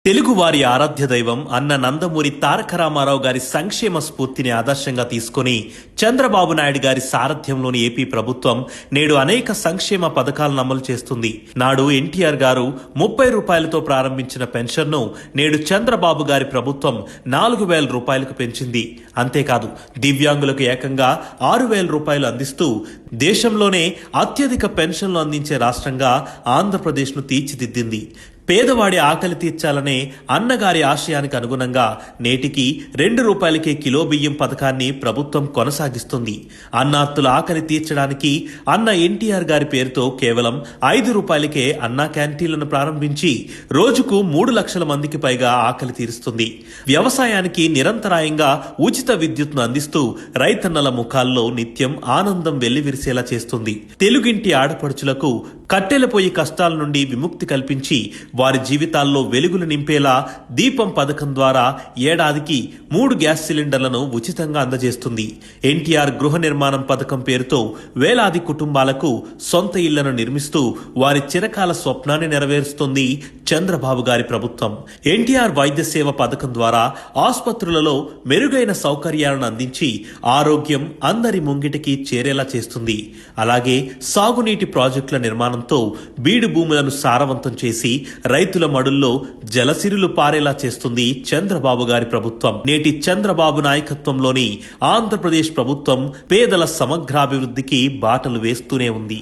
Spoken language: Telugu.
తెలుగువారి ఆరాధ్య దైవం అన్న నందమూరి తారక రామారావు గారి సంక్షేమ స్ఫూర్తిని ఆదర్శంగా తీసుకుని చంద్రబాబు నాయుడు గారి సారథ్యంలోని ఏపీ ప్రభుత్వం నేడు అనేక సంక్షేమ పథకాలను అమలు చేస్తుంది. నాడు ఎన్టీఆర్ గారు 30 రూపాయలతో ప్రారంభించిన పెన్షన్ను నేడు చంద్రబాబు గారి ప్రభుత్వం 4,000 రూపాయలకు పెంచింది. అంతేకాదు దివ్యాంగులకు ఏకంగా 6,000 రూపాయలు అందిస్తూ దేశంలోనే అత్యధిక పెన్షన్లు అందించే రాష్ట్రంగా ఆంధ్రప్రదేశ్ను తీర్చిదిద్దింది. పేదవాడి ఆకలి తీర్చాలనే అన్నగారి ఆశయానికి అనుగుణంగా నేటికి 2 రూపాయలకే కిలో బియ్యం పథకాన్ని ప్రభుత్వం కొనసాగిస్తుంది. అన్నార్తుల ఆకలి తీర్చడానికి అన్న ఎన్టీఆర్ గారి పేరుతో కేవలం 5 రూపాయలకే అన్నా క్యాంటీన్లను ప్రారంభించి రోజుకు 3 లక్షల మందికి పైగా ఆకలి తీరుస్తుంది. వ్యవసాయానికి నిరంతరాయంగా ఉచిత విద్యుత్ను అందిస్తూ రైతన్నల ముఖాల్లో నిత్యం ఆనందం వెల్లివిరిసేలా చేస్తుంది. తెలుగింటి ఆడపడుచులకు కట్టెలపోయి కష్టాల నుండి విముక్తి కల్పించి వారి జీవితాల్లో వెలుగులు నింపేలా దీపం పథకం ద్వారా ఏడాదికి 3 గ్యాస్ సిలిండర్లను ఉచితంగా అందజేస్తుంది. ఎన్టీఆర్ గృహ నిర్మాణం పథకం పేరుతో వేలాది కుటుంబాలకు సొంత ఇళ్లను నిర్మిస్తూ వారి చిరకాల స్వప్నాన్ని నెరవేరుస్తుంది చంద్రబాబు గారి ప్రభుత్వం. ఎన్టీఆర్ వైద్య సేవ పథకం ద్వారా ఆసుపత్రులలో మెరుగైన సౌకర్యాలను అందించి ఆరోగ్యం అందరి ముంగిటికి చేరేలా చేస్తుంది. అలాగే సాగునీటి ప్రాజెక్టుల నిర్మాణంతో బీడు భూములను సారవంతం చేసి రైతుల మడుల్లో జలసిరులు పారేలా చేస్తుంది చంద్రబాబు గారి ప్రభుత్వం. నేటి చంద్రబాబు నాయకత్వంలోని ఆంధ్రప్రదేశ్ ప్రభుత్వం పేదల సమగ్రాభివృద్ధికి బాటలు వేస్తూనే ఉంది.